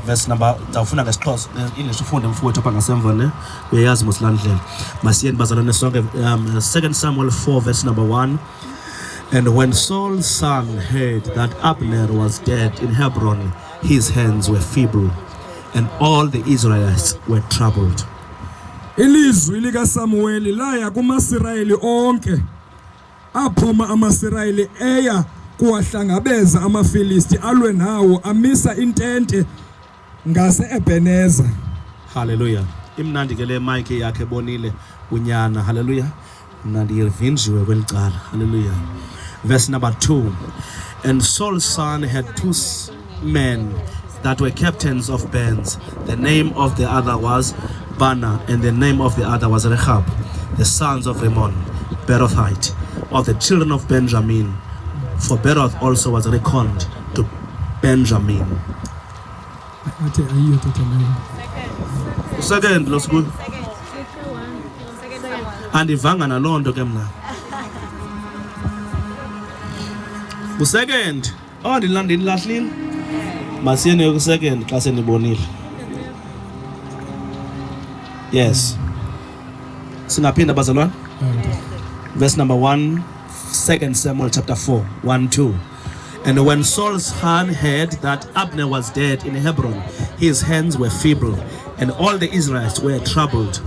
verse number zawufuna ngesixhosa English ufunde mfowethu apha ngasemva ne uyayazi mosilandlela masiyeni bazalwane sonke 2 Samuel 4 verse number 1. And when Saul's son heard that Abner was dead in Hebron, his hands were feeble and all the Israelites were troubled. Ilizwi lika Samuel laya kumaSirayeli onke aphuma amaSirayeli eya kuwahlangabeza amaFilisti alwe nawo amisa intente ngase Ebeneza. Hallelujah. Imnandi ke le mic yakhe bonile unyana. Hallelujah. Mnandi irvinjiwe kwelicala. Hallelujah. Verse number 2. And Saul's son had 2 men that were captains of bands. The name of the other was Bana, and the name of the other was Rechab, the sons of Rimmon, Berothite, of the children of Benjamin. For Beroth also was reckoned to Benjamin. Second, let's go. And ivanga na londo ke mna. Second. Oh, ndilandini lahlini. Masiyene ku second xa senibonile. Yes. Singaphinda bazalwane. Verse number 1, 2 Samuel chapter 4, 1-2. And when Saul's son heard that Abner was dead in Hebron, his hands were feeble, and all the Israelites were troubled.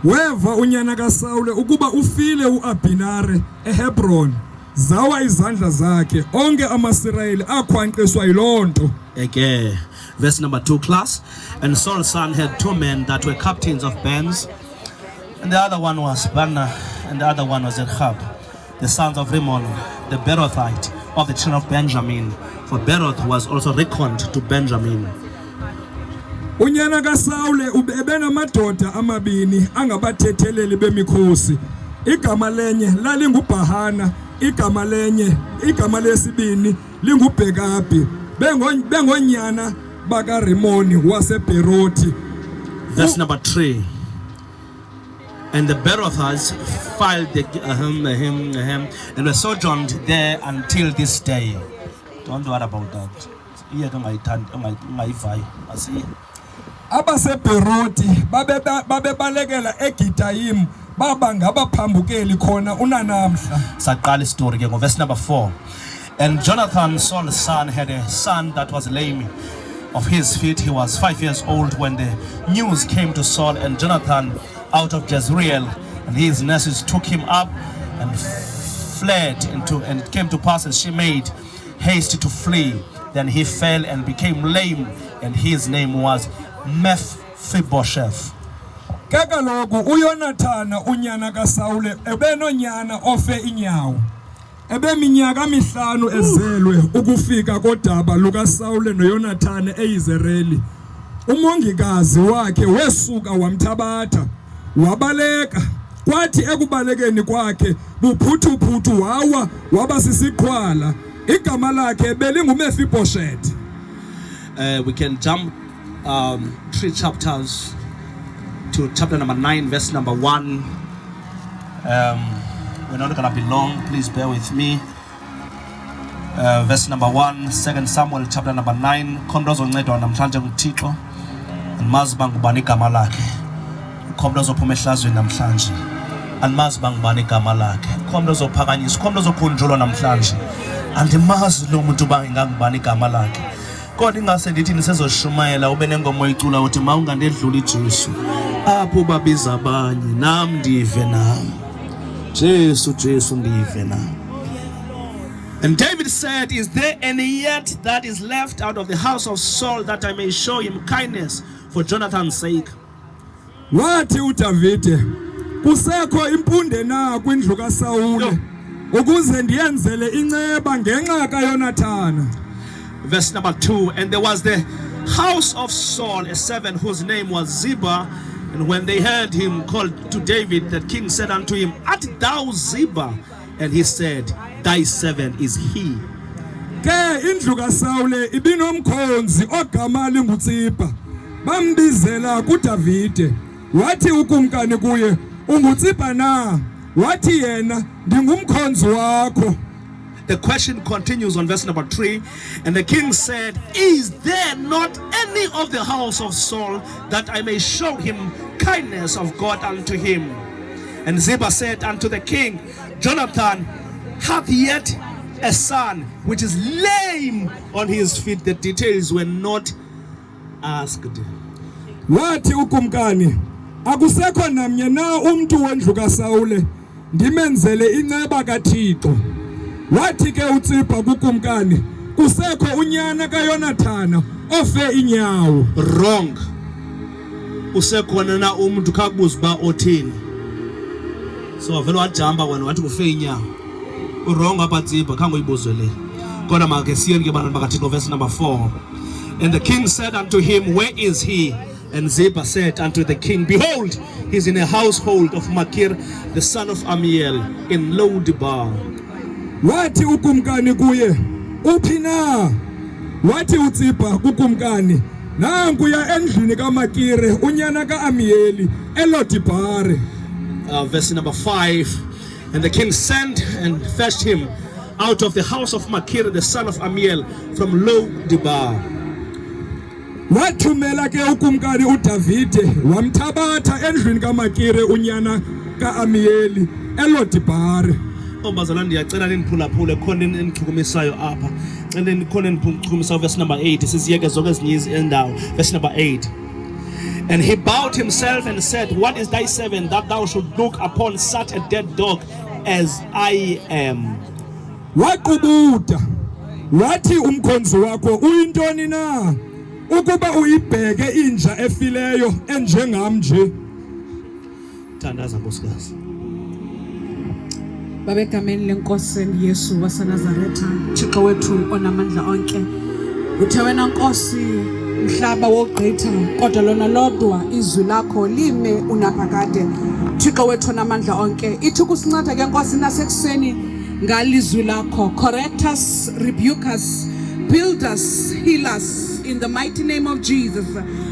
Weva unyana kaSawule ukuba ufile uAbinare eHebron, zawa izandla zakhe, onke amaSirayeli akhwanqiswa yilonto. Okay. Verse number 2, class. And Saul's son had 2 men that were captains of bands, and the other one was Bana, and the other one was Rechab, the sons of Rimmon, the Berothite, of the children of Benjamin. For Beroth was also reckoned to Benjamin. Unyana kaSawule ubenamadoda amabini angabathetheleli bemikhosi. Igama lenye lalingubhahana, igama lesibini lingubhekabi. Bengonyana baka Rimoni waseBeroti. Verse number 3. And the Berothites filed and were sojourned there until this day. Don't worry about that. AbaseBeroti babebalekela eGitayim baba ngabaphambukeli khona unanamhla. Saqala story ke verse number 4. And Jonathan, Saul's son, had a son that was lame of his feet. He was 5 years old when the news came to Saul and Jonathan out of Jezreel, and his nurses took him up and fled and it came to pass as she made haste to flee. Then he fell and became lame, and his name was Mephibosheth. Kekaloku uYonathana unyana kaSawule ebenonyana ofe inyawo. Ebeminyaka 5 ezelwe ukufika kodaba lukaSawule noYonathana eYizereli. Umongikazi wakhe wesuka wamthabatha wabaleka, kwathi ekubalekeni kwakhe buphuthu wawa waba sisiqhwala. Igama lakhe belinguMephibosheth. We can jump 3 chapters to chapter number 9 verse number 1. We're not gonna be long, please bear with me. Verse number 1, 2 Samuel chapter number 9. Khomba ozoncedwa namhlanje nguThixo andimazi uba ngubani igama lakhe. Khomba ozophuma ehlazweni namhlanje andimazi uba ngubani igama lakhe. Khomba ozophakanyiswa, khomba ozokhunjulwa namhlanje andimazi lo muntu uba ingangubani igama lakhe. Kodwa ingase ndithi nisezoshumayela ube nengoma oyicula uthi mawungandedlula iJesu apho babiza abanye nam ndive nam. Jesu ndive nam. And David said, is there any yet that is left out of the house of Saul that I may show him kindness for Jonathan's sake? Wathi uDavide, kusekho impunde na kwindlu kaSawule ukuze ndiyenzele inceba ngenxa kaYonathana. Verse number 2. And there was the house of Saul a servant whose name was Ziba. And when they heard him called to David, the king said unto him, art thou Ziba? And he said, thy servant is he. Ke indlu kaSawule ibinomkhonzi ogama linguTsipa. Bambizela kuDavide. Wathi ukumkani kuye, unguTsipa na? Wathi yena, ndingumkhonzi wakho. The question continues on verse number 3. And the king said, is there not any of the house of Saul that I may show him kindness of God unto him? And Ziba said unto the king, Jonathan hath yet a son which is lame on his feet. The details were not asked. Wathi ukumkani, akusekho namnye na umntu wendlu kaSawule ndimenzele inceba kaThixo. Wathi ke uTsipha kukumkani, kusekho unyana kaYonathana ofe inyawo. Wrong. Usekhona na umuntu kakubuza ba othini. So vele wajamba wena wathi kufe inyawo. Wrong apha Tsipha khange uyibuzwe le. Kodwa make siyeni ke bantwana bakaThixo verse number 4. And the king said unto him, where is he? And Ziba said unto the king, behold, he is in a household of Machir, the son of Amiel, in Lo-debar. Wathi ukumkani kuye, uphi na? Wathi uTsipha kukumkani, nankuya endlini kaMakire unyana kaAmiyeli eLo-debari. Verse number 5. And the king sent and fetched him out of the house of Machir, the son of Amiel, from Lo-debar. Wathumela ke ukumkani uDavide wamthabatha endlini kaMakire unyana kaAmiyeli eLo-debari. Bazalwane ndiyacela niniphulaphule khona enichukumisayo apha. Cela khona enichukumisayo verse number 8. Siziyeke zonke ezinye endawo. Verse number 8. And he bowed himself and said, what is thy servant that thou should look upon such a dead dog as I am? Waqubuda wathi umkhonzi wakho uyintoni na ukuba uyibheke inja efileyo enjengam nje. Thandaza nkosikazi. Babegameni lenkosi Yesu waseNazaretha, Thixo wethu onamandla onke. Uthe wena Nkosi mhlaba wogqitha, kodwa lona lodwa izwi lakho lime unaphakade. Thixo wethu onamandla onke, ithi kusinceda ke Nkosi nasekuseni ngalizwi lakho. Correct us, rebuke us, build us, heal us in the mighty name of Jesus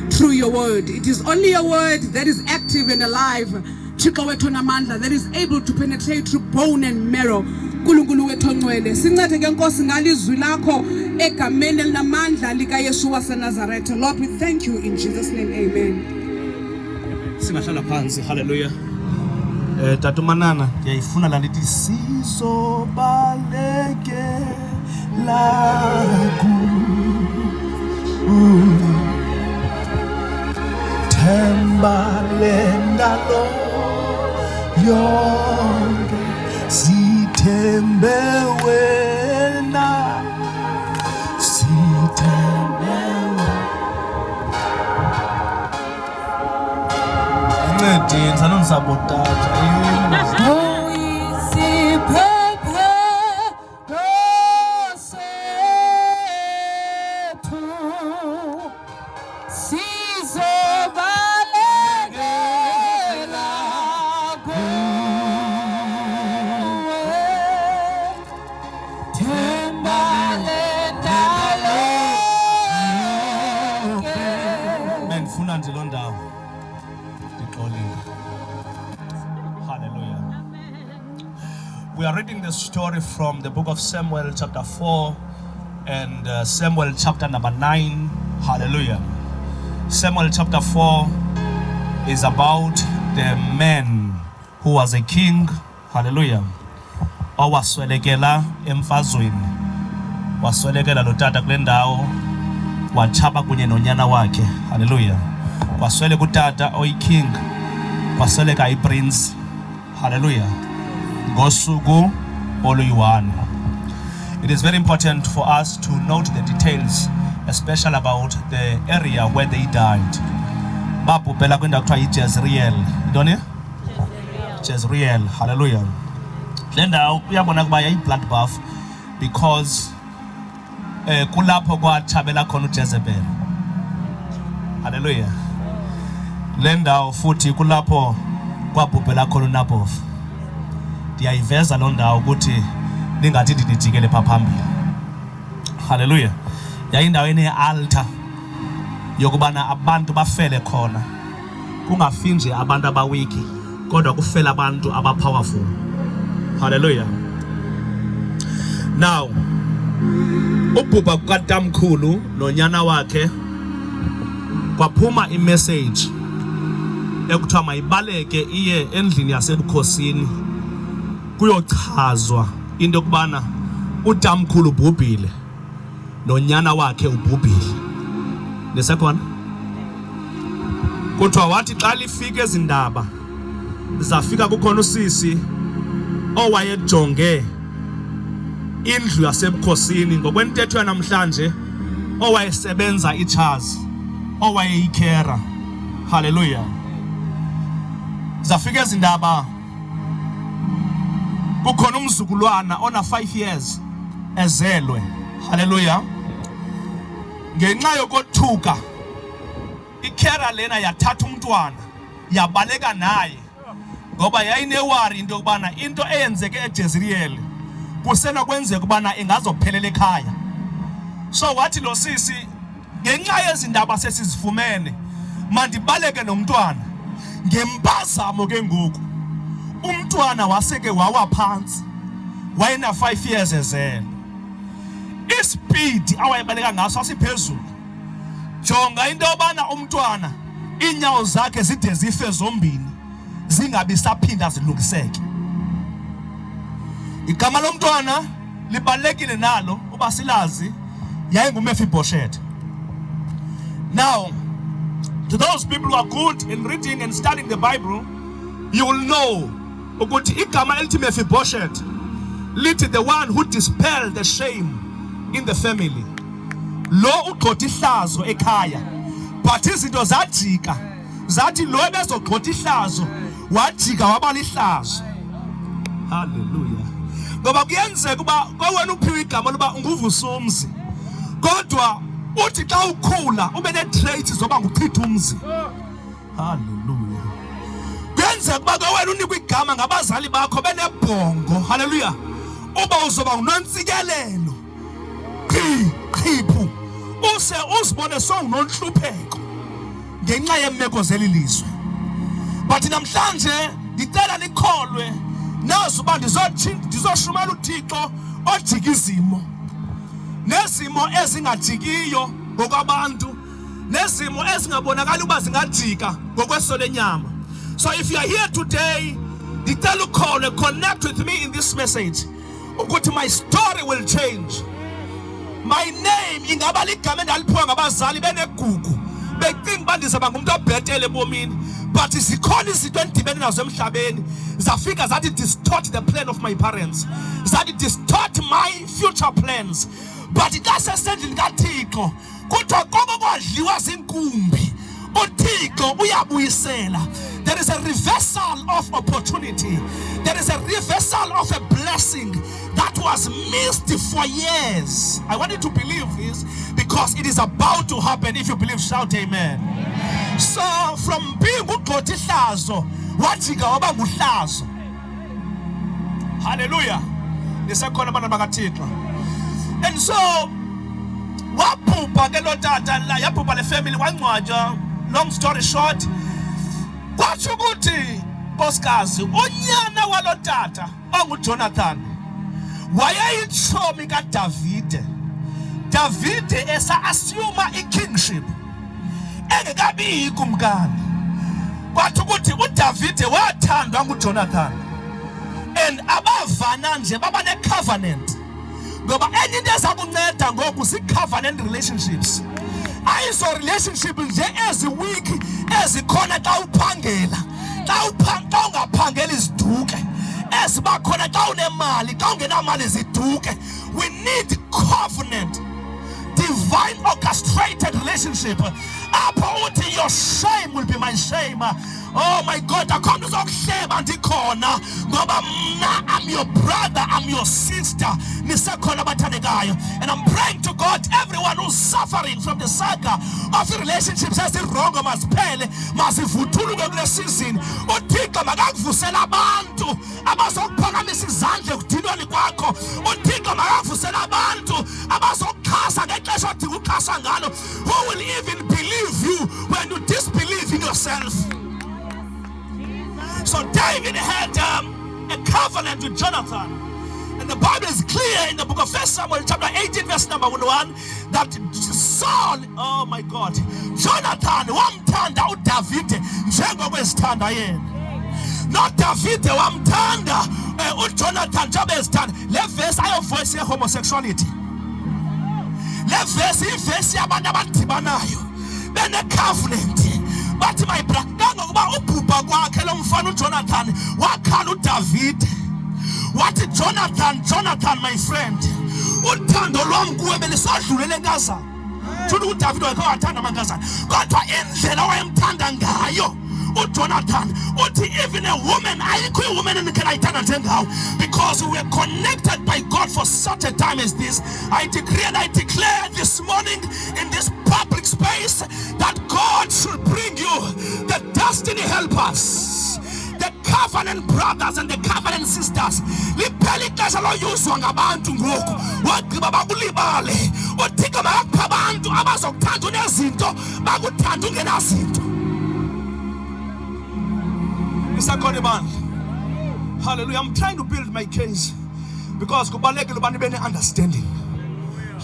through your word. It is only your word that is active and alive. Thixo wethu onamandla, that is able to penetrate through bone and marrow. Nkulunkulu wethu ongcwele, sincede ke Nkosi ngalizwi lakho egameni elinamandla likaYesu waseNazaretha. Lord, we thank you in Jesus name. Amen. Singahlala phansi. Hallelujah. Tata Manana ndiyayifuna la ndithi sizobaleke laku themba lendalo yonke sithembe wena sithembe ncedini sanonisabotata Hallelujah. We are reading the story from the book of Samuel chapter 4 and Samuel chapter number 9. Hallelujah. Samuel chapter 4 is about the man who was a king. Hallelujah. Owaswelekela emfazweni. Waswelekela lotata kule ndawo. Wachapa kunye nonyana wakhe. Hallelujah. Wasweleka utata oyi-king. Wasweleka i-prince. Hallelujah. Ngosuku oluyi-1. It is very important for us to note the details, especially about the area where they died. Babhubhela kwindawo kuthiwa yiJezreel. Yintoni? Jezreel. Hallelujah. Le ndawo uyabona kuba yayi-bloodbath because kulapho kwathabela khona uJezebel. Hallelujah. Le ndawo futhi kulapho kwabhubhela khona uNaboth. Ndiyayiveza lo ndawo ukuthi ningathi ndidijikele pha phambili. Hallelujah. Yayindawo ene-altar yokubana abantu bafele khona. Kungafi nje abantu abawiki, kodwa kufela abantu abapowerful. Hallelujah. Now ubhubha kukatamkhulu nonyana wakhe kwaphuma imessage ekuthiwa mayibaleke iye endlini yasebukhosini kuyochazwa into yokubana utamkhulu ubhubhile nonyana wakhe ubhubhile. Nesekhona kuthiwa wathi xa lifika ezindaba zafika kukhona usisi owayejonge indlu yasebukhosini ngokwentetho yanamhlanje owayesebenza ichazi owayeyikhera. Hallelujah. Zafika ezindaba kukhona umzukulwana ona 5 years ezelwe. Hallelujah. Ngenxa yokothuka ikhera lena yathatha umntwana yabaleka naye ngoba yayinewari into yokubana into eyenzeke eJezreel kusenokwenzeka ukubana ingazophelela ekhaya. So wathi lo sisi ngenxa yezindaba sesizifumene mandibaleke nomntwana. Ngempazamo ke ngoku umntwana waseke wawa phansi wayena 5 years ezelwe. Ispeed awayebaleka ngaso asiphezulu. Jonga into yobana umntwana inyawo zakhe zide zife zombini zingabi saphinda zilungiseke. Igama lomntwana libalekile nalo uba silazi yayinguMephibosheth. Now to those people who are good in reading and studying the Bible, you will know ukuthi igama elithi Mephibosheth lithi the one who dispelled the shame in the family. Lo ugxotha ihlazo ekhaya, but izinto zajika zathi lo ebezogxotha ihlazo wajika waba lihlazo. Hallelujah. Ngoba kuyenzeka uba kwawena uphiwe igama loba unguvusumzi kodwa uthi xa ukhula ube ne-traits zoba nguchitha umzi. Hallelujah. Kuyenzeka uba kwawena unikwe igama ngabazali bakho benebhongo. Hallelujah. Uba uzoba unontsikelelo qhiphu use uzibone sowunonhlupheko ngenxa yemeko zeli lizwe. But namhlanje ndicela nikholwe nazo uba ndizoshumela uThixo ojika izimo nezimo ezingajikiyo ngokwabantu nezimo ezingabonakali uba zingajika ngokweso lenyama. So if you are here today, ndicela ukholwe, connect with me in this message ukuthi my story will change. My name ingaba ligama endaliphiwa ngabazali benegugu becinga uba ndizaba ngumuntu obhetele ebomini, but zikhona izinto endidibene nazo emhlabeni zafika zathi distort the plan of my parents, zathi distort my future plans. But xa sesendlini kaThixo kuthiwa konke kwadliwa zinkumbi uThixo uyabuyisela. There is a reversal of opportunity. There is a reversal of a blessing that was missed for years. I want you to believe this because it is about to happen. If you believe, shout amen. So from being ugxotha ihlazo wajika waba nguhlazo. Hallelujah. Nisekhona abantu bakaThixo. And so wabhubha ke lo tata la yabhubha le family wangcwatywa. Long story short, kwatsho ukuthi nkosikazi unyana walo tata onguJonathan wayeyitshomi kaDavide. Davide esa-assume ikingship engekabi kumkani. Kwathi ukuthi uDavide wathandwa nguJonathan and abavana nje baba ne-covenant. Ngoba enye into ezakunceda ngoku zi-covenant relationships. Ayiso relationship nje eziweak ezikhona xa uphangela, xa ungaphangeli ziduke, ezibakhona xa unemali, xa ungenamali ziduke. We need covenant, divine orchestrated relationship. Apho uthi your shame will be my shame. Oh my God, akho nto zokuhleba ndikhona ngoba mna I'm your brother, I'm your sister. Nisekhona bathandekayo. And I'm praying to God, everyone who's suffering from the saga of the relationships ezirongo maziphele, mazivuthuluke kule season. uThixo makakuvusela abantu abazokuphakamisa izandla ekudinweni kwakho. uThixo makakuvusela abantu abazokuxhasa ngexesha odinga ukuxhasa ngalo. Who will even believe you when you disbelieve in yourself? So David had a covenant with Jonathan, and the Bible is clear in the book of 1 Samuel chapter 18 verse number 1 that Saul, oh my God, Jonathan wamthanda uDavide njengokwezithanda yena. Not David wamthanda uJonathan njengoba ezithanda. Le verse ayovoice homosexuality. Le verse ivesi yabantu abadibanayo bene covenant. Bathi my brother ngokuba ubhubha kwakhe lo mfana uJonathan wakhala uDavid. Wathi Jonathan my friend, uthando lwami kuwe belisodlulele enkazana. Futhi uDavid wakhe wathanda amankazana, kodwa indlela wayemthanda ngayo uJonathan uthi even a woman ayikho iwoman endikayithanda njengawe, because we were connected by God for such a time as this. I decree and I declare this morning in this public space that God should bring you the destiny helpers, the covenant brothers and the covenant sisters. Liphela ixesha loyuzwa ngabantu ngoku wagqiba bakulibale. Uthixo makapha abantu abazokuthanda unezinto bakuthanda ungenazinto. Hallelujah. I'm trying to build my case because kubalekile ubani bene understanding.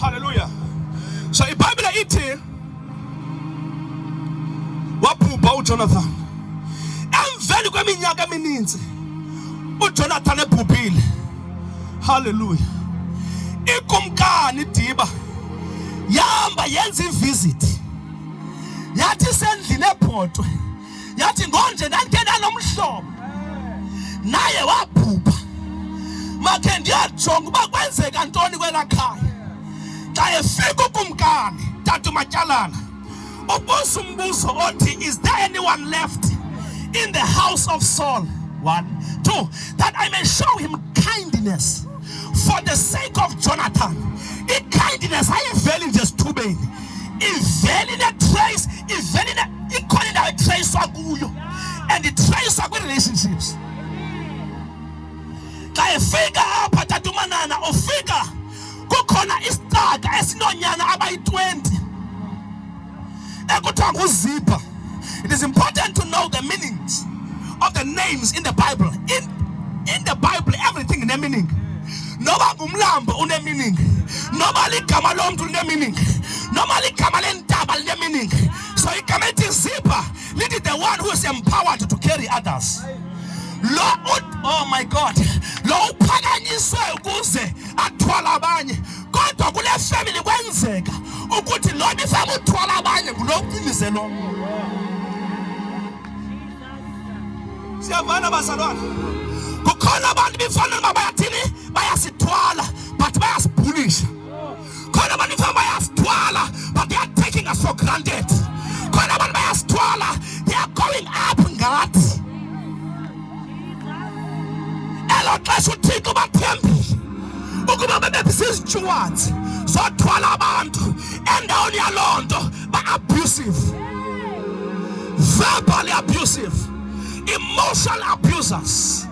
Hallelujah. So iBhayibhile ithi wabhubha uJonathan. Emveni kweminyaka emininzi uJonathan ebhubhile. Hallelujah. Ikumkani Diba yahamba yenza ivisit. Yathi sendlini ePhotwe. Yathi ngonje ndangena nomhlobo naye wabhubha. Makhe ndiyajonga uba kwenzeka ntoni kwelakhaya. Xa efika ukumkani Tata Matyalana ubuza umbuzo othi, is there anyone left in the house of Saul? 1, 2, that I may show him kindness for the sake of Jonathan. Kindness ayiveli nje sithubeni, iveli ne-trace, iveli ikhona indawo etrayiswa kuyo, and itrayiswa kwi-relationships. Xa efika apha Tata uManana ufika kukhona isitaka esinonyana abayi-20 ekuthiwa nguZipha. It is important to know the meanings of the names in the Bible. In the Bible, everything in a meaning. Noba ngumlambo une meaning. Noba ligama lomntu line meaning. Noba ligama lentaba line meaning. So igama ethi Zipha lithi the one who is empowered to carry others. Oh my God, lo uphakanyiswe ukuze athwala abanye. Kodwa kule family kwenzeka ukuthi lo bifama uthwala abanye nguloqinize lo. Siyavana bazalwane. Kukhona abantu bifana bayathini bayasithwala but bayasibhulisha. Khona abantu bifana bayasithwala but they are taking us for granted. Khona abantu bayasithwala, they are going up ngathi. Elo xesha uThixo bathembile ukuba bebesistewards sothwala abantu endaweni yaloo nto ba-abusive, verbally abusive, emotional abusers.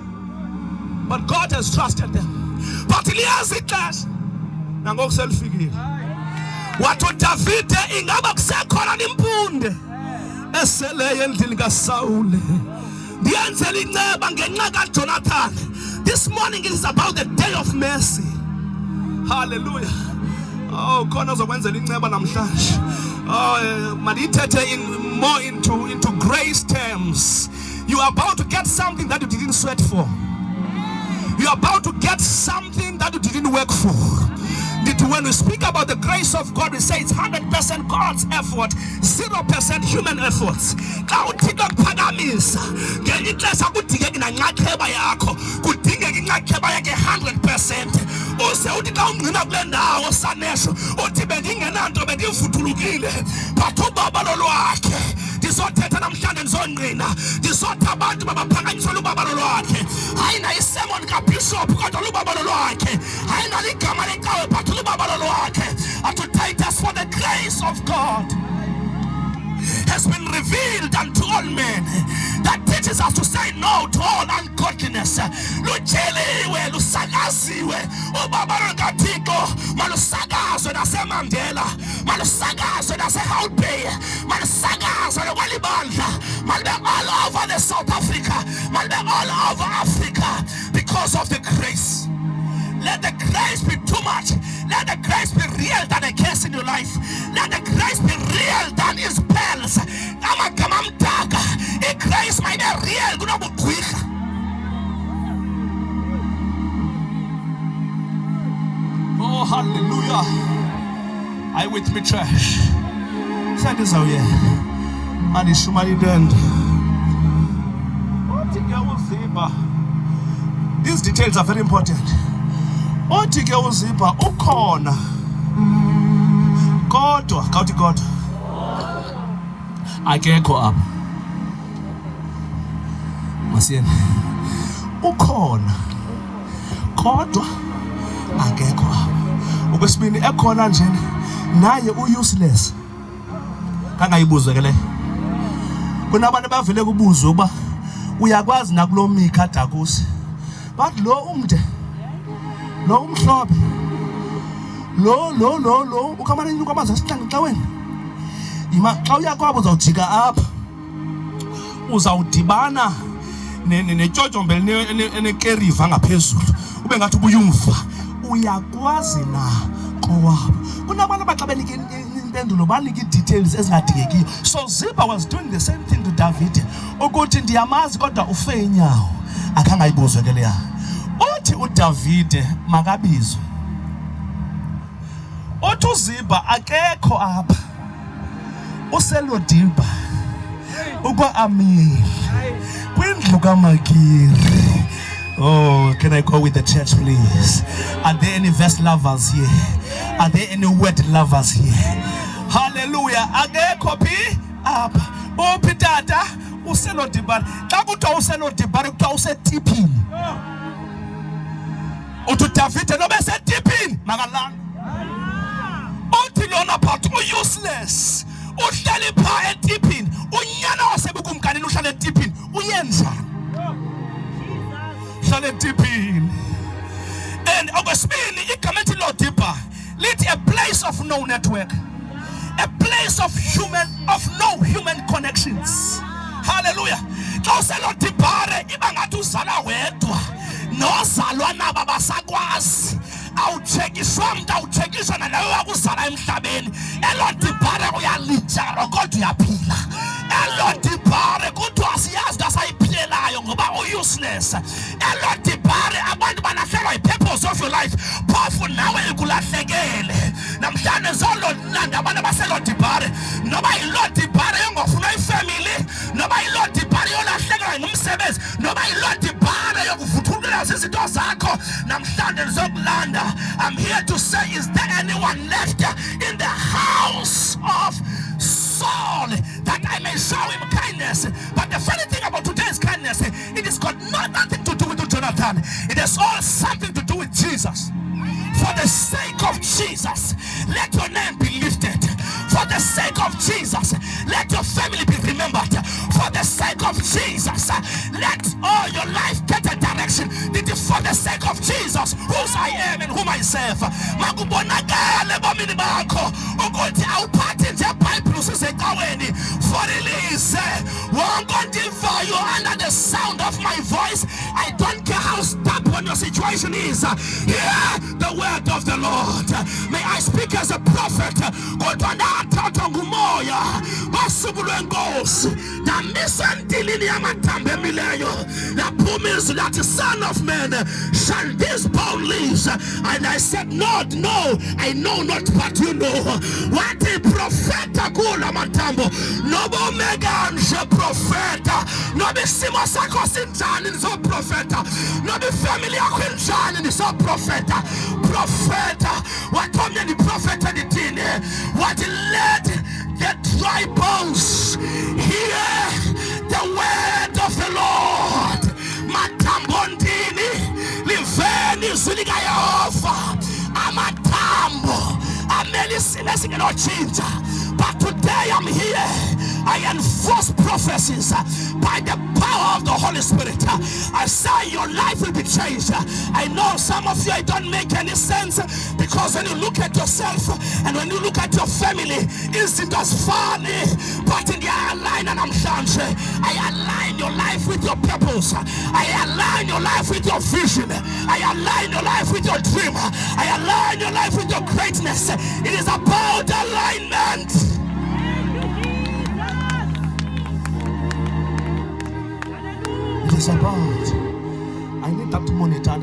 But God has trusted them. But liyazi ixesha nangoku selifikile wathi uDavide ingaba kusekhona nimpunde eseleyo endlini kaSawule ndiyenzela inceba ngenxa kaJonathan. This morning it is about the day of mercy. Hallelujah. Oh, khona uzokwenzela inceba namhlanje. Oh, mandiyithethe more into grace terms. You are about to get something that you didn't sweat for. You are about to get something that you didn't work for. When we speak about the grace of God, we say it's 100% God's effort, 0% human efforts. Xa uthixo kuphakamisa ngelixesha kudingeka inxaxheba yakho, kudingeka inxaxheba yakhe 100%. Use uthi xa ungqina kule ndawo sanesho uthi bendingenanto bendivuthulukile but ubaba lolwakhe. Ndizothetha namhlanje ndizongqina, ndizotha abantu babaphakanyiswa lubaba lolwakhe. Hayi na isemon kabishop kodwa lubaba lolwakhe. Hayi na ligama lecawe but lubaba lolwakhe. To Titus, for the grace of God has been revealed unto all men that teaches us to say no to all ungodliness. Lucheliwe, lusakaziwe, ubaba lukaThixo malusakazwe naseMandela, malusakazwe naseHalbay, malusakazwe nakwalibandla, malube all over the South Africa, malube all over Africa because of the grace. Let the grace be too much, let the grace be real than a curse in your life. Let the grace be real than his spells. Grace might be real. Oh, hallelujah. I with me trash. That is how you and it's shumani dend. These details are very important. Otike uzipa ukhona. Kodwa kawuthi kodwa akekho apha. Masiyeni. Ukhona. Kodwa akekho apha. Okwesibini ekhona nje naye useless. Kangayibuzwe ke le. Kunabantu bavele kubuzwe uba uyakwazi nakulo mikha dakusi. But lo umde lo umhlophe lo ukamane inyuka amanzi asihlange xa wena ima xa uyakwabo uzawujika apha uzawudibana netshotshombe enekeriva ngaphezulu ube ngathi ubuyumva uyakwazi na kowabo. Kunabantu abaxabeleke impendulo banika details ezingadingekiyo. So Ziba was doing the same thing to David. Ukuthi ndiyamazi kodwa ufe inyawo akangayibuzwe ke leya. Uthi uDavid makabizwe. Uthi uZiba akekho apha. Uselodiba. Ukwa Amir. Kwindlu kaMakiri. Oh, can I go with the church, please? Are there any verse lovers here? Are there any word lovers here? Hallelujah. Akekho phi apha. Uphi tata uselodibana. Xa kuthiwa uselodibana kuthiwa usetiphini. Uthi David nobe setipini makalanga. Uthi lona phathi useless. Uhleli pha etipini. Unyana wasebukumkanini uhlala etipini. Uyenzani? Uhlala etipini. And okwesibini igama ethi Lodiba lithi a place of no network. A place of no human connections. Hallelujah. Xa uselodibare iba ngathi uzala wedwa. Nozalwa nabo abasakwazi awuchekiswa umuntu awuchekiswa nalawe wakuzala emhlabeni. Elodibare uyalitshara kodwa uyaphila. Elodibare kodwa siyazi asayiphilelayo ngoba useless. Elodibare abantu balahlekelwa i-purpose of your life. Phofu nawe ikulahlekele. Namhlanje zolonanda abantu abaselodibare noba yilodibare yongofuna ifamily noba yilodibare yolahlekelwa ngumsebenzi noba yilodibare yokuvuthulula izinto zakho namhlanje zokulanda. I'm here to say, is there anyone left in the house of Saul that I may show him kindness? But the funny thing about today's kindness, it has got nothing to do with Jonathan. It has all something to do with Jesus. For the sake of Jesus, let your name be lifted. For the sake of Jesus, let your family be remembered. For the sake of Jesus, let all your life get a direction. For the sake of Jesus, whose I am and whom I serve. For release, you under the sound of my voice. I don't care how stubborn your situation is. Hear the word of the Lord. May I speak as a prophet. That the Son of Man shall this bone live. And I said, Lord, no, I know not, but you know. What a prophet, Gula Matambo. No mega prophet. No be Simosako Sinjan is a prophet. No be family of Quinjan is a prophet. Prophet. What come the prophet and the tin? What led the dry bones hear the word of the Lord. Matambondini liveni zuligayofa amatambo amelisine singenochinja. But today I'm here. I enforce prophecies by the power of the Holy Spirit. I say your life will be changed. I know some of you, it don't make any sense, because when you look at yourself and when you look at your family, it's just funny. But in the line and I'm sure I align your life with your purpose. I align your life with your vision. I align your life with your dream. I align your life with your greatness. It is about alignment. It is about, I need that monitor.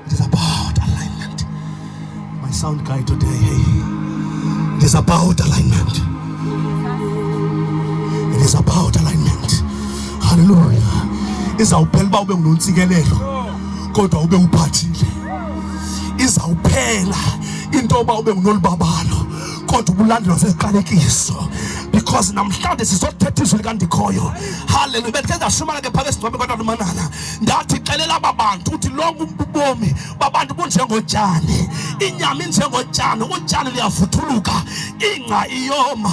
It is about alignment. My sound guy today, it is about alignment. It is about alignment. Hallelujah. Izawuphela ube unontsikelelo kodwa ube uphathile. Izawuphela into oba ube unolibabalo kodwa ubulandelwa sesiqalekiso. Because namhlanje sizothetha izwi likandikhoyo. Hallelujah. Betheza shumana ke phakathi sigcwele kodwa lumanana. Ndathi xelela ababantu uthi lonke ubomi babantu bunjengotshani. Inyama injengotshani, utshani liyavuthuluka, ingca iyoma.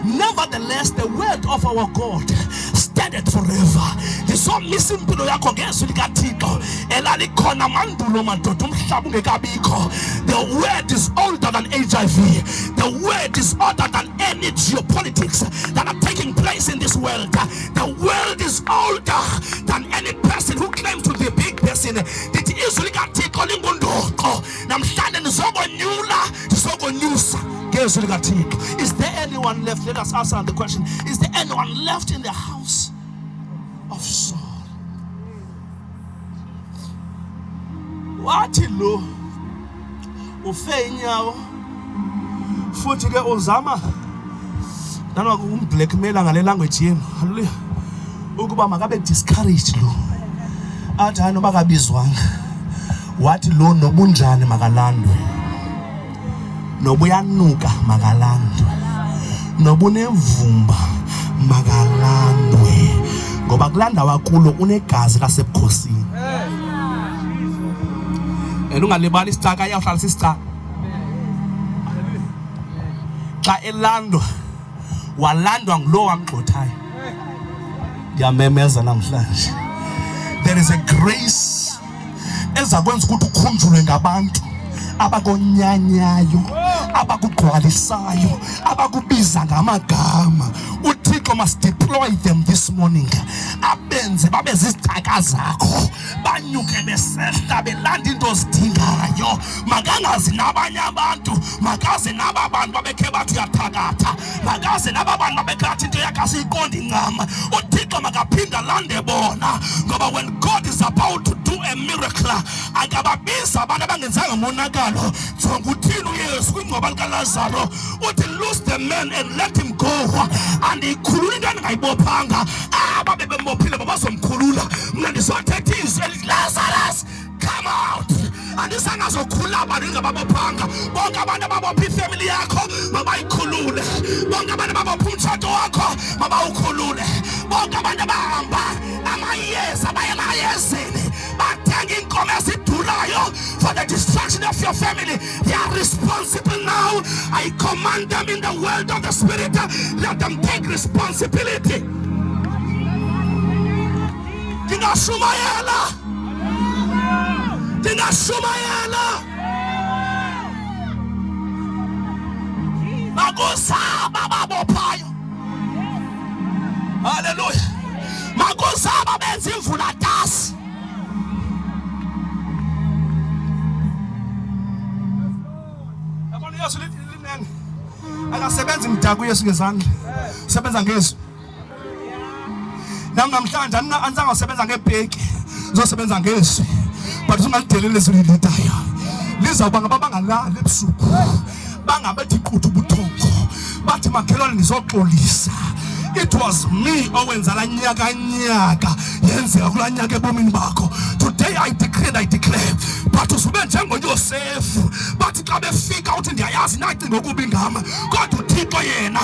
Nevertheless, the word of our God standeth forever. Ndisomisa impilo yakho ngezwi likaThixo elalikhona mandulo madoda umhlaba ungekabikho. The word is older than HIV. The word is older than any geopolitics that are taking place in this world. The world is older than any person who claims to be a big person. Dithi izwi likaThixo lingundoqo. Namhlanje ndizokonyula, ndizokonyusa ngezwi likaThixo. Is there anyone left? Let us answer the question. Is there anyone left in the house of Saul? Wathi lo ufe inyawo futhi ke uzama nana umblackmaila ngale language yenu. Hallelujah. Ukuba makabe discouraged lo. Athi hayi noba kabizwanga. Wathi lo nobunjani makalandwe. Nobuyanuka makalandwe. Nobunemvumba makalandwe. Ngoba kulanda wakulo unegazi lasebukhosini. Ungalibali isicaka ayahlala sisicaka. Xa elandwa walandwa ngulo wamgxothayo. Ngiyamemeza namhlanje. There is a grace ezakwenza ukuthi ukhunjulwe ngabantu abakonyanyayo, abakugqwalisayo, abakubiza ngamagama. uThixo must deploy them this morning. Abenze babe zizicaka zakho, banyuke besehla belanda into ozidingayo. Makangazi nabanye abantu, makaze naba bantu babekhe bathi uyathakatha, makaze naba bantu babekhe bathi into yakhe asiyiqondi incama. uThixo makaphinda lande bona, ngoba when God is about to do a miracle, akababiza abantu abangenzanga umonakalo. Jonga uthini uYesu kwingcwaba likaLazaro, uthi loose the man and let him go. And ikhulula into engayibophanga. Babe bembophile babazomkhulula. Mna ndizothetha izwi elithi Lazarus, come out. Andisangazokhulula abantu engababophanga. Bonke abantu ababopha ifamily yakho mabayikhulule. Bonke abantu ababopha umtshato wakho mabawukhulule. Bonke abantu abahamba amayeza baye emayezeni bathenga inkomo ezidulayo for the destruction of your family. They are responsible now. I command them in the world of the spirit. Let them take responsibility. Dingashumayela. Magosaba babophayo. Hallelujah. Magosaba benza imvula tasi. Yabona Yesu linene. Akasebenzi mdaku Yesu ngezandla. Sebenza ngezwi. Namhlanje anzange usebenza ngebheki. Uzosebenza ngezwi. But ungaldelele ezilidaya. Lizawuba ngabangalali ebusuku. Bangabethi iquthu ubuthongo. Bathi makhelwane nizoxolisa. It was me owenza la nyaka yenzeka kula nyaka ebomini bakho. Today I decree and I declare. But usube njengoYosefu. Bathi xa befika uthi ndiyayazi nacinga ukuba ingama. Kodwa uThixo yena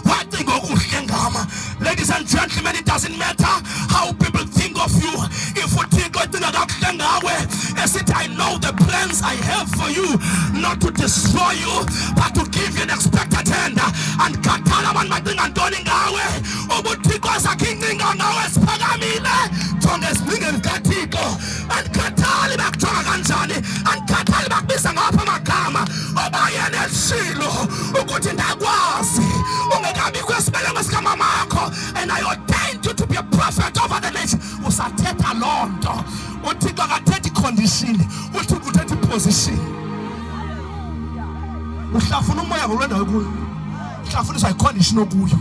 wacinga okuhle ngama. Ladies and gentlemen, it doesn't matter how people think of you. If uThixo ecinga kakuhle ngawe, esithi I know the plans I have for you, not to destroy you, but to give you an expected end. And kathala abantu bacinga ntoni ngawe, ubuThixo sakhincinga ngawe siphakamile. Jonga esingeni likaThixo, andikhathali bakujonga kanjani, andikhathali bakubiza ngapha amagama. Oba yena eshilo ukuthi ndakwazi position. Uhlafuna umoya ngolwendawo kuyo. Uhlafuniswa icondition okuyo.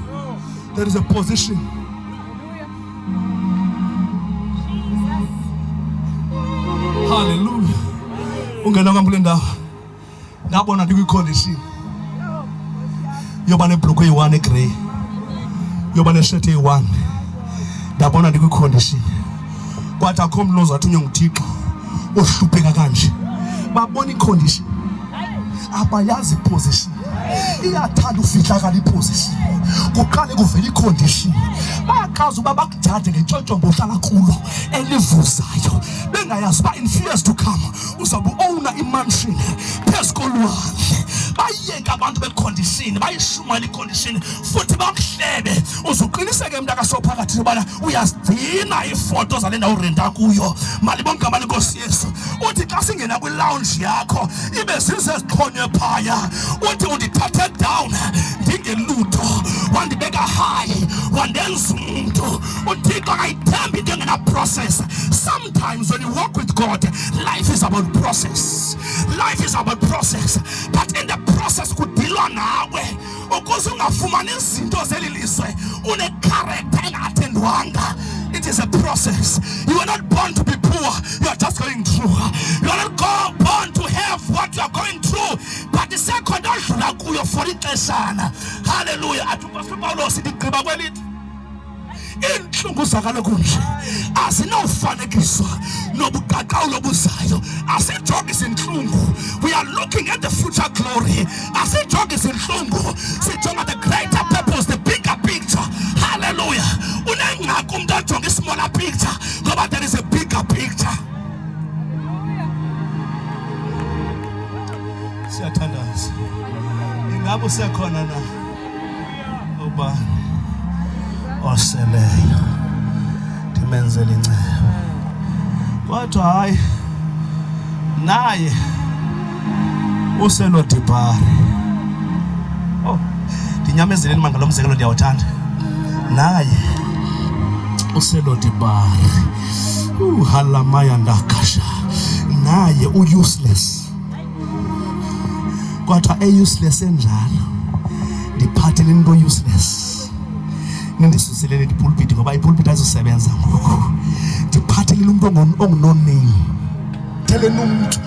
There is a position. Hallelujah. Ungena kwami kule ndawo. Ngabona ndikwi-condition. Yoba nebhlukwe eyi-1 egrey. Yoba neshirt eyi-1. Ndabona ndikwi-condition. Kwathi akho mlozi athunywe nguThixo ohlupheka kanje. Babona i-condition. Abayazi position. Iyathanda ufihlakala iposition. Kuqale kuvela i-condition. Bayakwazi uba bakujaje ngentshontsho ohlala kulo elivuzayo. Bengayazi uba in years to come uzabe owner imansion phezu kolwandle. Bayeka abantu becondition, bayishumayela icondition futhi bakuhlebe. Uzuqiniseke mntu akasophakathi ubana uyazigcina iifoto zale ndawo urenta kuyo. Malibonke igama lenkosi Yesu. Uthi xa singena kwi-lounge yakho ibe zizezixhonywe phaya. Uthi undithathe down ndingelutho, wandibeka high, wandenza umuntu. UThixo akayithembi into engena-process. Sometimes when you walk with God, life is about process. Life is about process. But in the process kudilwa nawe ukuze ungafumani izinto zeli lizwe une-character engathendwanga. It is a process. You are not born to be poor. You are just going through. You are not born to have what you are going through. But the second odlula kuyo for ixeshana. Hallelujah. Atupastor Paulos idigqiba kwelithi inhlungu zakalo kunje azinawufanekiswa nobuqaqawulo obuzayo. Asijonge izinhlungu. We are looking at the future glory. Asijonge izinhlungu. Sijonga the greater purpose, the bigger picture. Hallelujah. Unengxaki umuntu ajonge i-smaller picture ngoba there is a bigger picture. Siyathandaza. Ingabe usekhona na uba oseleyo ndimenzele incebo, kodwa hayi naye uselodibhari. Oh, ndinyamezeleni mangalo mzekelo ndiyawuthanda. Naye uselodibhari. Halamaya ndakasha. Naye useless. Kodwa useless enjalo ndiphathele into useless. Nindisuselele ipulpit ngoba ipulpit ayizosebenza ngoku. Ndiphathelele umuntu ongunoname. Theleni umuntu.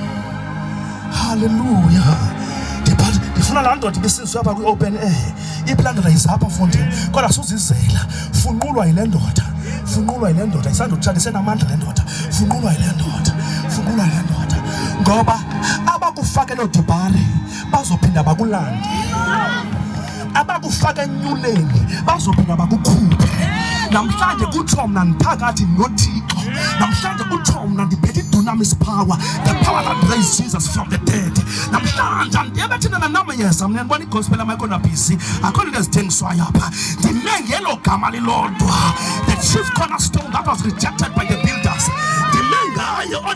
Hallelujah. Ndifuna laa ndoda ibisizwe apha kwi-open air. Iplangela izapha mfondini kodwa suzizela. Funqulwa yile ndoda. Funqulwa yile ndoda. Isandotshata isenamandla le ndoda. Funqulwa yile ndoda. Funqulwa yile ndoda. Ngoba abakufake lo dibhari bazophinda bakulande. Abakufaka enyuleni bazophinda bakukhuphe. Namhlanje kuthiwa mna ndiphakathi noThixo. Namhlanje kuthiwa mna ndiphethe i-dunamis power, the power that raised Jesus from the dead. Namhlanje ndiyabathina namayeza mna ndibona igospel amayikhona busy. Akho nto ezithengiswayo apha. Ndime ngelo gama lilodwa. The chief cornerstone that was rejected by the builders.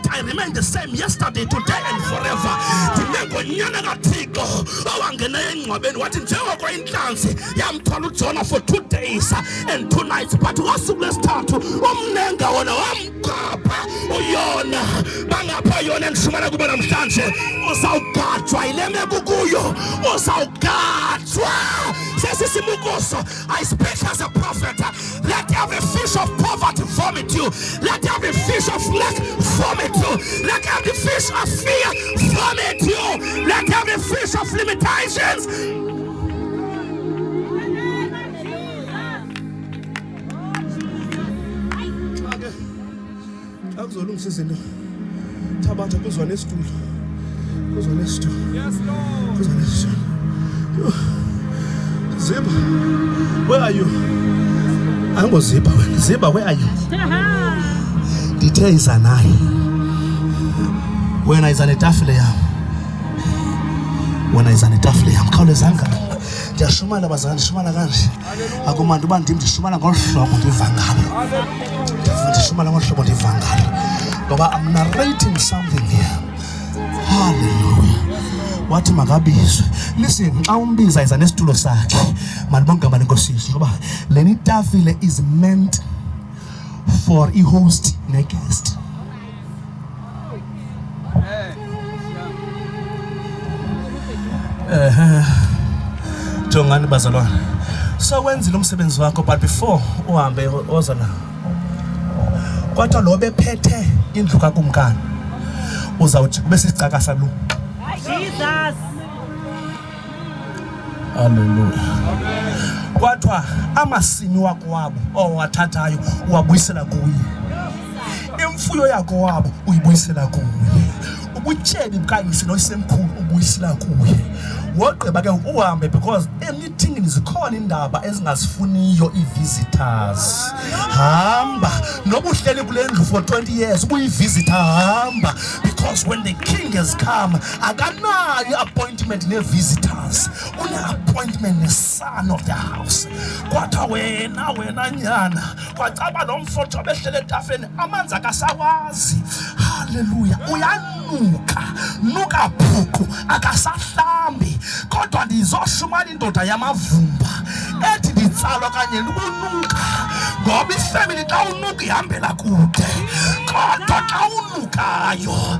I remain the same yesterday, today and forever. Ndimengonyana kaThixo owangena engcwabeni wathi njengoko inhlanzi yamthwala uJona for 2 days and 2 nights, but ngosuku lwesithathu umnenga wona wamgqapha uYona. Bangapha yona endishumana kubo namhlanje uzawugadwa yile meko kuyo. Uzawugadwa sesisimukoso. I speak as a prophet. Let every fish of poverty vomit you. Let every fish of lack vomit you. Let every fish of fear vomit you. Let every fish of limitations akuzolungisa izinto. Thabatha kuzwa nesitulo. Kuzwa nesitulo. Yes Lord. Kuzwa nesitulo. Ziba, where are you? Ango Ziba wena. Ziba, where are you? Ndithe iza naye. Wena iza netafile yam. Wena iza netafile yam. Khawulezanga. Ndiyashumana bazali, ndishumana kanje. Akumandi uba ndim ndishumana ngolu hlobo ndiva ngalo. Ndishumana ngolu hlobo ndiva ngalo. Ngoba I'm narrating something here. Hallelujah. Wathi makabizwe. Listen, xa umbiza iza nesitulo sakhe. Malibonke igama lenkosi Yesu ngoba leni tafile is meant for a host and a guest. Jongani bazalwane. So wenzile umsebenzi wakho, but before uhambe oza la. Kwathi lo bephethe indlu kakumkani. Uzawuthi kube sisicaka salu. Jesus. Hallelujah. Kwathwa amasimi wakho wabo owathathayo uwabuyisela kuye. Imfuyo yakho wabo uyibuyisela kuye. Ubutyebi bukayise noyisemkhulu ubuyisela kuye. Wogqiba ke uhambe because emithingini zikhona indaba ezingazifuniyo i-visitors. Hamba nobuhleli kule ndlu for 20 years ubuyi-visitor hamba, because when the king has come akanayo appointment ne-visitors, une-appointment ne-son of the house. Kwatha wena nyana kwacaba nomfotho behlele etafeni amanzi akasawazi. Hallelujah. Nuka phuku akasahlambi, kodwa ndizoshumana indoda yamavumba ethi nditsalwa kanye lukunuka, ngoba ifamily xa unuka ihambela kude, kodwa xa unukayo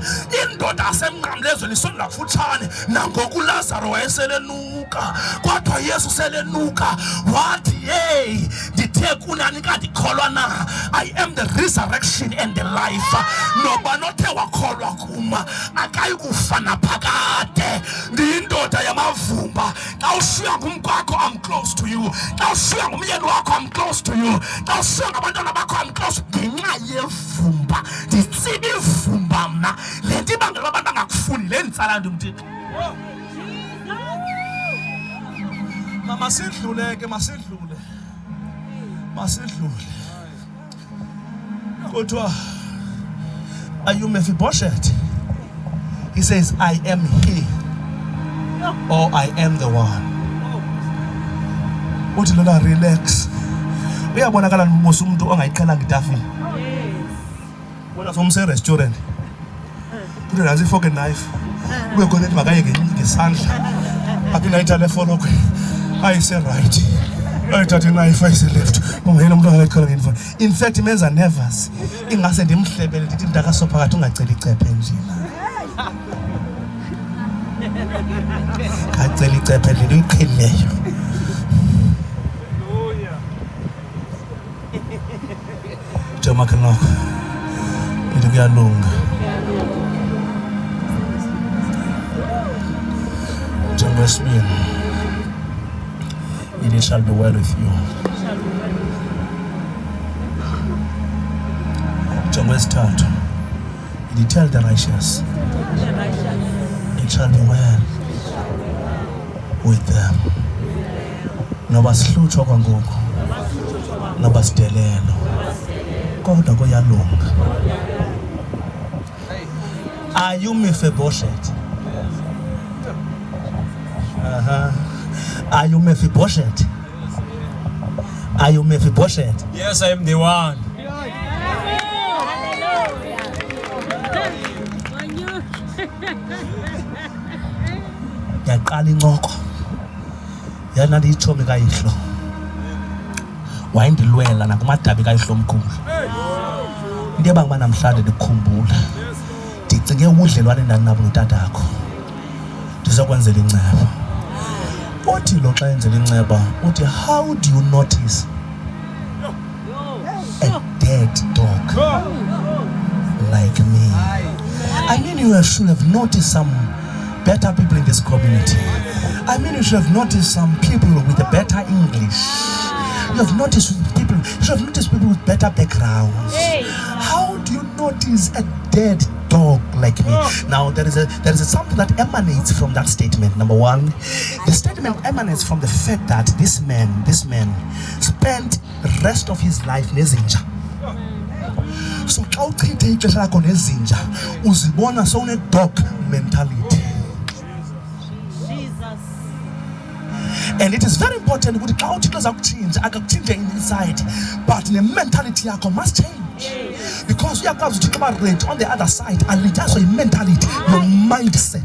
indoda yasemnqamlezweni isondela kufutshane. Nangoku uLazaro wayeselenuka, kodwa Yesu selenuka wathi, hey, ndithe kunani kadikholwa na, I am the resurrection and the life. Noba nothe wakholwa kuma akayi kufa naphakade. Ndiyindoda yamavumba. Xa ushiywa ngumkwakho I'm close to you. Xa ushiywa ngumyeni wakho I'm close to you. Xa ushiywa ngabantwana bakho I'm close. Ngenxa yevumba nditsiba ivumba mna, le nto ibangela abantu angakufuni le nditsala ndimthixo. Masidluleke, masidlule. Kuthiwa, are you Mephibosheth? He says, I am he, or I am the one. Uthi lona relax. Uyabonakala nombuso umuntu ongayiqhelanga itafini. Wena somse restaurant. Kuthi nazi fork and knife. Kube khona ethi makaye ngesandla. Aphinde ayithale folokwe. Ayise right. Ayithathe knife ayise left. Yena umuntu ongayiqhelanga info. In fact imenza nervous. Ingase ndimhlebele ndithi ndakaso phakathi ungacela icephe njena. Kacela icephe leli uyiqhelileyo. Joma kanoko. Into kuyalunga. Joma wesibini. It shall be well with you. Joma wesithathu. It tell the righteous. It shall be well with them. Noba sihlutshwa kwangoku, noba sidelelo, kodwa kuyalunga. Are you Mephibosheth? Are you Mephibosheth? Are you Mephibosheth? Yes, I am the one. Yaqala incoko yana ndiyitshomi kayihlo, wayendilwela nakumadabi kayihlo omkhulu. Into ebanga namhlanje ndikukhumbula, ndicinge ubudlelwane endandinabo notatakho ndizokwenzela inceba. Uthi lo xa enzela inceba uthi, how do you notice a dead dog like me? I mean, you should have noticed some better people in this community. I mean, you should have noticed some people with a better English. You should have noticed people with better backgrounds. How do you notice a dead dog like me? Now, there is something that emanates from that statement. Number one, the statement emanates from the fact that this man spent the rest of his life nezinja. So xa uchithe ixesha lakho nezinja uzibona sowune-dog mentality. And it is very important ukuthi xa uthixo zakutshintsha akakutshintshe inside, but ne-mentality yakho must change. Because uyakwazi uthixo ba-rate on the other side alityazwa yi-mentality, your mindset,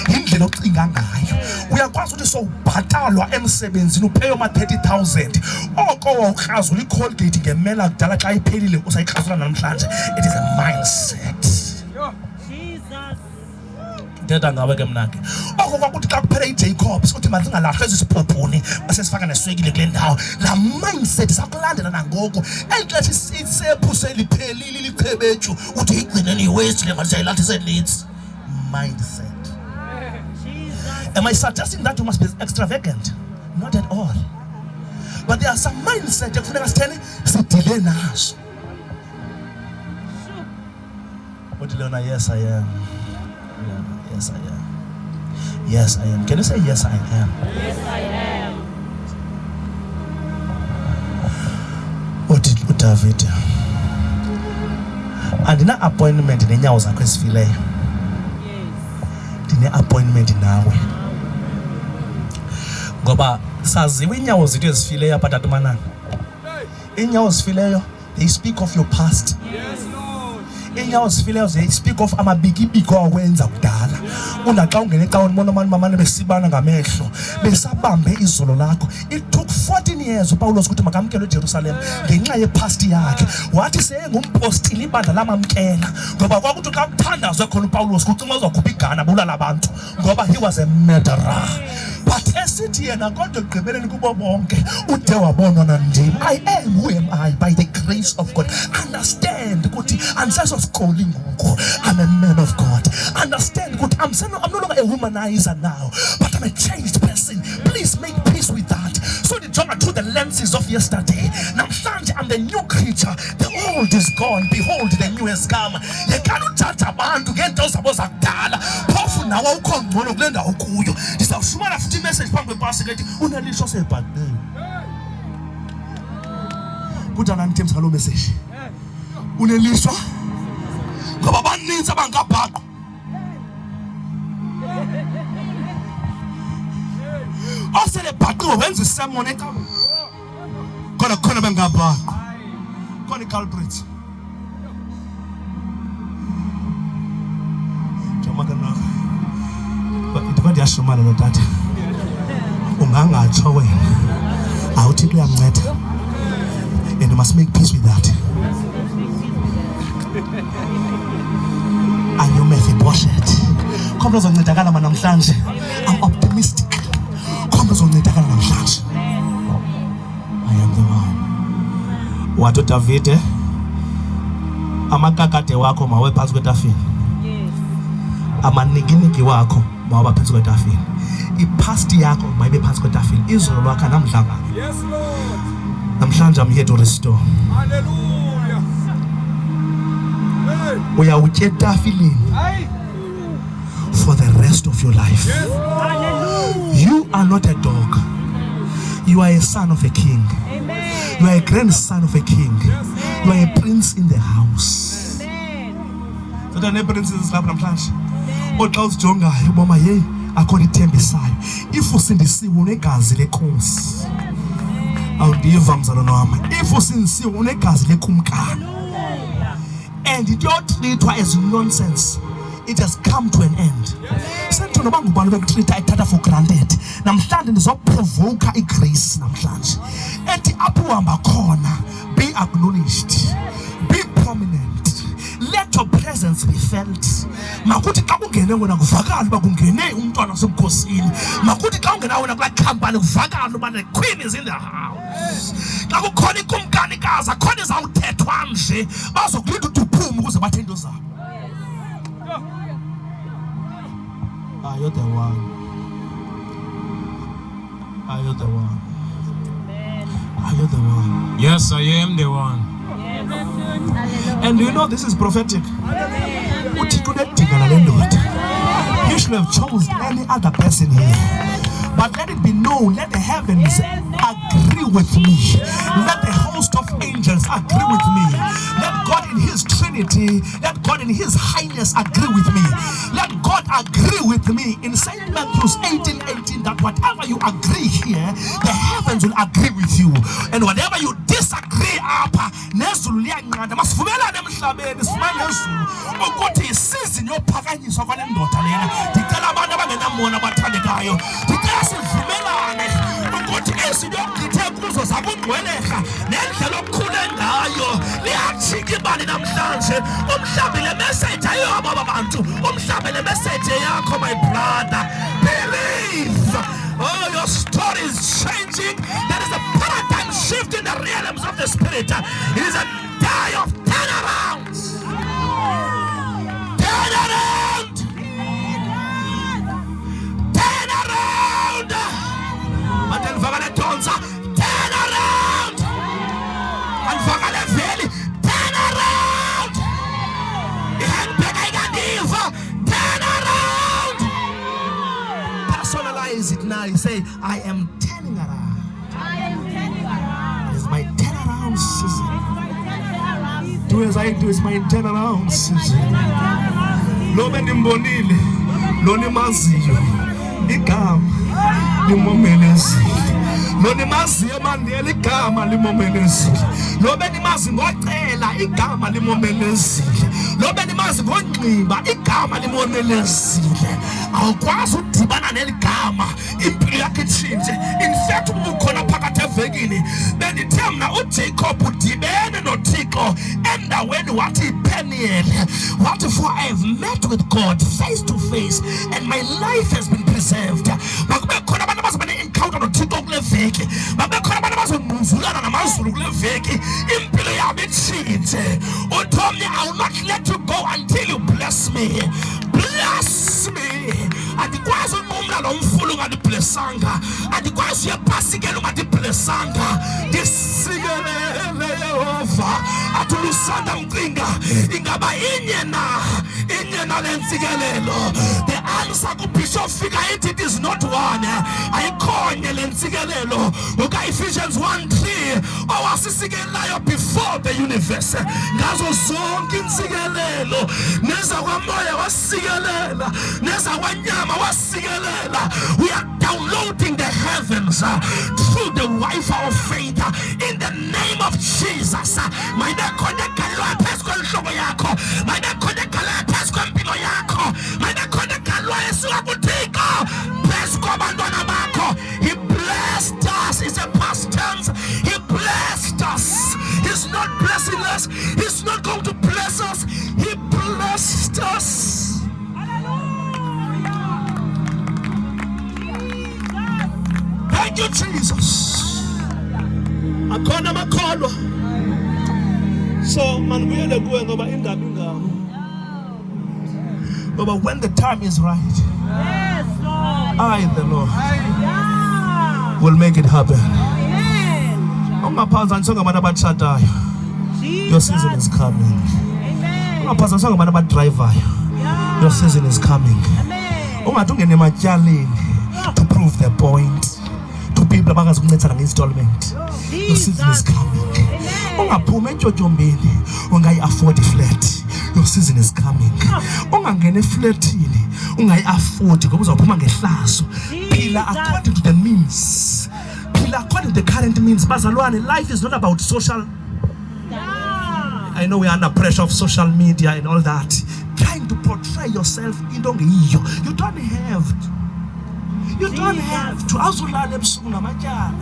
yindlela ocinga ngayo. Uyakwazi ukuthi sowubhatalwa emsebenzini upheyo ma-30,000 oko wawukrazula iColgate ngemela kudala xa iphelile usayikrazula namhlanje. It is a mindset. Thetha ngawe ke mnake. Oko kwakuthi xa kuphele iJacobs uthi mazingalahlwe ezisiphuphuni base sifaka neswekile kule ndawo. La mindset sakulandela nangoku. Enxesha isephu seliphelile liqhebetshu uthi igcine ni waste ngathi lathi selits. Mindset. Am I suggesting that you must be extravagant? Not at all. But there are some mindset ekufuneka sitheni sidile nazo. Uthi Leona, yes I am. Yes, I am. Yes, I am. Can you say yes, I am? Yes, I am. David. Andina appointment nenyawo zakho esifileyo. Yes. Ndine appointment nawe. Ngoba saziwe inyawo zethu ezifileyo apha tata manana. Inyawo ezifileyo, they speak of your past. Yes, Lord. Inyawo ezifileyo they speak of amabikibiko awenza kudala. Unaxa ungene ecaweni bona mamane besibana ngamehlo besabambe izolo lakho. It took 14 years uPaulos ukuthi makamkele eJerusalem ngenxa yepast yakhe. Wathi seyengumposti libandla lamamkela ngoba kwakuthi xa kuthandazwe khona uPaulos kucinga uzokhupha igana bulala abantu ngoba he was a murderer. But esithi yena kodwa egqibeleni kubo bonke ude wabonwa nandim. I am who am I by the grace of God. Understand ukuthi angisasosiqoli ngoku. I'm a man of God. Understand ukuthi I'm no longer a womanizer now, but I'm a changed person. Please make peace with that. So the jonga through the lenses of yesterday. Namhlanje I'm the new creature. The old is gone. Behold, the new has come. You cannot judge abantu ngento zabo zakudala. Phofu nawe ukho ngcono kule ndawo kuyo. Ndizawushumana futhi message phambi kwepasi lethi unelishwa sebhadeni. Kujana nithemba ngalo message. Unelishwa ngoba baninzi abangabhaqwa. Osele bhaqwa wenza isemon ecawe. Khona bengabhaqwa. Khona iculprit. Jamagana. But yashumana no tata. Ungangatsho wena. Awuthi kuyamnceda. And you must make peace with that. And you may be bullshit. Come on, I'm optimistic. Come on, I am the one. Wato David, amakakade wako mawe phansi kwetafini. Yes. Amaniginiki wako mawe phansi kwetafini. Ipast yakho mayibe phansi kwetafini. Izolo lwakho namhlanje. Yes, Lord. Namhlanje I'm here to restore. Hallelujah. Hey. Uyawutya etafilini Hey. for the rest of your life. Yes, Lord. Hallelujah. You are not a dog. You are a son of a king. Amen. You are a grandson of a king. Yes, You are a prince in the house. Amen. So the princes lapha namhlanje. Oxa usijongayo boma hey akho lithembisayo. If usindisiwe unegazi lenkosi. Awudiva mzalwana wami. If usindisiwe unegazi lekumkani. And it don't treatwa as nonsense. It has come to an end. Sentu noba ngubani bekutreata ithatha for granted. Namhlanje ndizoprovoke igrace namhlanje. Ethi apho uhamba khona, be acknowledged. Be prominent. Let your presence be felt. Makuthi xa ungene wena kuvakala uba kungene umntwana wasemkhosini. Makuthi xa ungena wena kula company kuvakala uba the queen is in the house. Xa kukhona ikumkanikazi akhona izawuthethwa nje bazokulinda ukuthi uphume ukuze bathe into zabo. Are you the one? Are you the one? Are you the one? Yes, I am the one. And you know this is prophetic. You should have chosen any other person here. But let it be known, let the heavens agree with me. Let the host of angels agree with me. Let God in his Trinity, let God in his highness agree with me. Let God agree with me in St. Matthew 18:18 that whatever you agree here, the heavens will agree with you. And whatever you disagree apha, nezulu liyancanda. Masivumelane emhlabeni sifumane nezulu. Ukuthi isizini yophakanyiswa kwale ndoda lena. Ndicela abantu abangenamona abathandekayo. Ndicela sivumelane ukuthi ezinto ogqithe kuzo zabungcweleha nendlela okhule ngayo liyajika ngubani namhlanje umhlambi le message ayoba abantu umhlambi le message yakho my brother believe. Oh, your story is changing. There is a paradigm shift in the realms of the spirit. It is a day of turnarounds. Turn around. Turn around. Until Vagale Tonza, turn around. And Vagale Valley, turn around. Turn around. Personalize it now. You say, I am turning around. I am turning around. It's my turnaround season. It's my turnaround. Do as I do, it's my turnaround season. Lo benimbonile, lo nimaziyo, igama limomelezile. Lo nimaziyo mandiyela igama limomelezile. Lo benimazi ngocela igama limomelezile. Lo benimazi ngonxiba igama limomelezile. Awukwazi ukudibana neligama impilo yakhe itshintshe. In fact ubukhona phakathi evekini benithe mna uJacob udibene noThixo endaweni wathi iPeniel. What for I have met with God face to face and my life has been preserved. Makube khona abantu abazobane encounter noThixo kule veki. Makube khona abantu abazongquzulana namazulu kule veki. Impilo yabo itshintshe. Uthomni, I will not let you go until you bless me. Bless me. Adikwazi ukumla lo mfulu ungadibhlesanga. Adikwazi uyephasikela ungadibhlesanga. Ndisikele Yehova atulusanda mcinga ingaba inye na lentsikelelo. The answer kuBishop fika ithi it is not one. Ayikhonye lentsikelelo. Uka Ephesians 1:3 owasisikelayo before the universe. Ngazo zonke intsikelelo neza kwamoya wasikelela neza kwanyama wasikelela. We are downloading the heavens through the Wi-Fi of faith in the name of Jesus. My nekonekalo phezu kwenhloko yakho. My nekonekalo phezu kwempilo yakho. My nekonekalo esuka kuThixo phezu kwabantwana bakho. He blessed us. It's a past tense. He blessed us. He's not blessing us. He's not going to bless us. He blessed us. Thank you, Jesus. Akona makholwa. So manibuyele kuwe ngoba ingabi ngawo. But when the time is right, Yes, Lord. I, the Lord, Yeah. will make it happen. Amen. Ungaphazanyiswa ngabantu abatshatayo. Your season is Jesus. coming. Amen. Ungaphazanyiswa ngabantu abadrivayo. Yeah. Your season is coming. Amen. Ungathi ungene ematyaleni to prove the point. To people abangazukuncedisa nge-installment. Your season is Jesus. coming. Amen. Ungaphuma entshontshombeni ungayi-afford iflat. Your season is coming. Ungangena eflatini ungayi-afford ngoba uzawuphuma ngehlazo. Phila according to the means. Phila according to the current means. Bazalwane, life is not about social. Yeah. I know we are under pressure of social media and all that. Trying to portray yourself into ngeyiyo. You don't have to. Awuzulala ebusuku namatyala.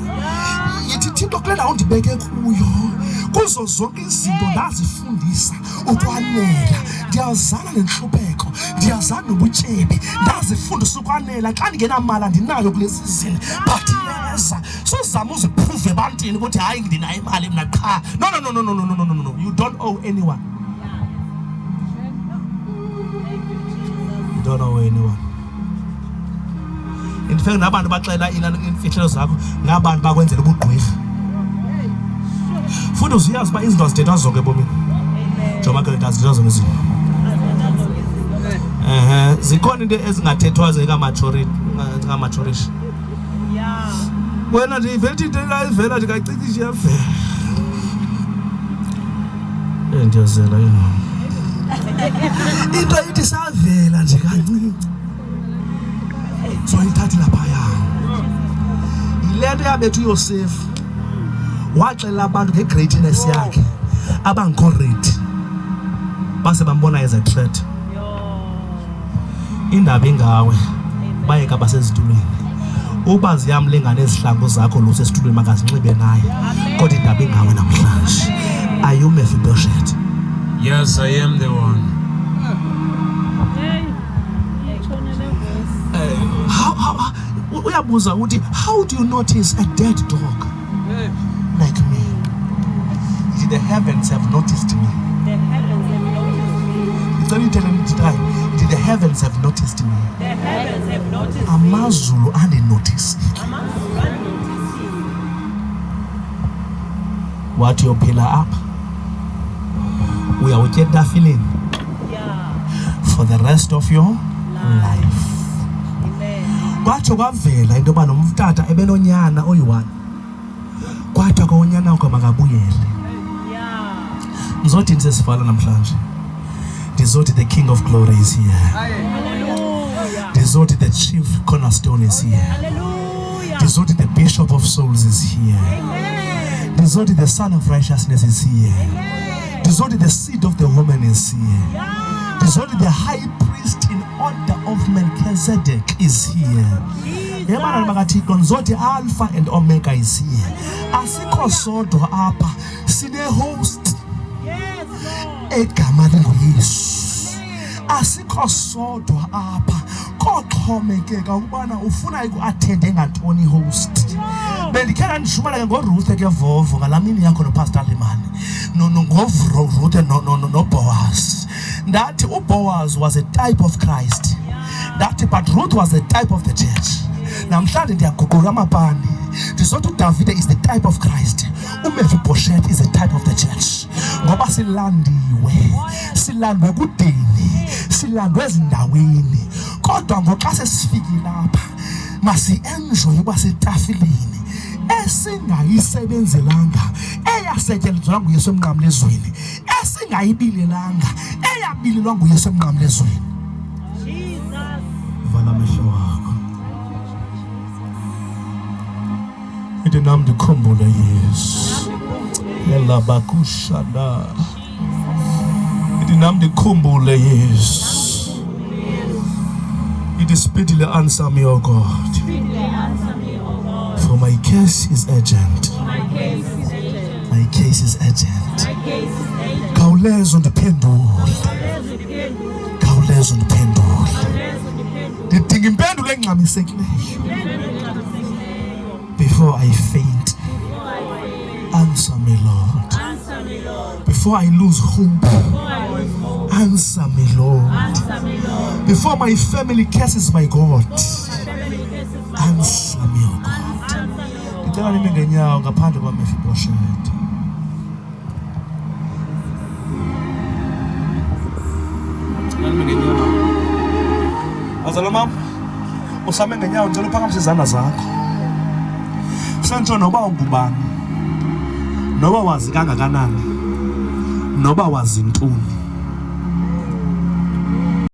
Yithi Thixo kule ndawo ndibeke kuyo. Kuzo zonke izinto ndazifundisa ukwanela. Ndiyazana nenhlupheko. Ndiyazana nobutyebi. Ndazifundisa ukwanela. Xa ndingenamali andinayo kule season. But yeza. Sozama uziprove ebantwini ukuthi hayi ndinayo imali mina qha. No. You don't owe anyone. You don't owe anyone. In fact, nabantu baxela imfihlelo zakho ngabantu bakwenzela ubugqwirha. Futhi uziyazi uba izinto azithethwa zonke ebomini. Njengoba ke ndazithethwa zonke izinto. Zikhona into ezingathethwa zingamaturity. Yeah. Wena ndivele into ivela ndikacici nje yavela. Ndiyazela yini. Into ithi savela nje kancinci. So ithathi laphaya. Yile nto yabethu uYosefu. Waxela abantu ngegreatness yakhe. Abangekho ready. Base bambona as a threat. Indaba ingawe. Bayeka basezitulweni. Uba ziyamlingana ezihlangu zakho lo sesitulweni makazinxibe naye. Kodwa indaba ingawe namhlanje. Are you Mephibosheth? Yes, I am the one. Uyabuza uthi, how do you notice a dead dog like me? The heavens have noticed me. The heavens have noticed me. It's only telling me to die. The heavens have noticed me. The heavens have noticed me. Amazulu ande notice. Amazulu ande notice. Wathi uyophila apha uyawutya etafileni Yeah. for the rest of your life. Amen. Kwatsho kwavela into yoba nomtata ebenonyana oyi-1 kwathiwa kwaunyana wakhe makabuyele. Yeah. Ndizothi ndisesivala namhlanje, ndizothi the King of Glory is here. Hallelujah. Ndizothi the chief cornerstone is here. Hallelujah. Ndizothi the Bishop of Souls is here. Amen. Ndizothi the Son of Righteousness is here. Amen. Ndizothi the seed of the woman is here. Yeah. Ndizothi the high priest in order of Melchizedek is here. Yebana bakathixo ndizothi Alpha and Omega is here. Asikho sodwa apha, sine host Yes, Lord. egama linguYesu. Asikho sodwa apha, koxhomekeka ukubana ufuna ikuattende ngantoni host. Bendikhe ndishumana ngoRuth ke Vovo ngalamini yakho noPastor Limani ngoRuth noBoaz. That Boaz was a type of Christ. That but Ruth was a type of the church. Namhlanje ndiyaguqula amapani. Ndizothi uDavid is the type of Christ. uMephibosheth is a type of the church. Ngoba silandwe kudeni, silandwe ezindaweni. Kodwa ngoxa sesifike lapha, masi-enjoy uba setafileni esingayisebenzelanga, eyasetyenzelwa nguYesu emnqamlezweni, esingayibilelanga, eyabililwa nguYesu emnqamlezweni. Jesus. Vala amehlo wakho. Ithi nam ndikhumbule Yesu. Elabakushada. Ithi nam ndikhumbule Yesu. Ithi speedily answer me, O God. For my case is urgent. My case is urgent. Khawuleza undiphendule. Khawuleza undiphendule. Ndidinga impendulo engxamisekileyo. Before I faint, answer me, Lord. Before I lose hope, answer me, Lord. Before my family curses my God, answer me, O God. Ndicela nime ngenyawo ngaphandle kwaMephibosheth. Nime ngenyawo. Azalo mam, usame ngenyawo ndicela uphakamise izandla zakho. Sentsho noba ungubani, noba wazi kangakanani, noba wazi ntoni,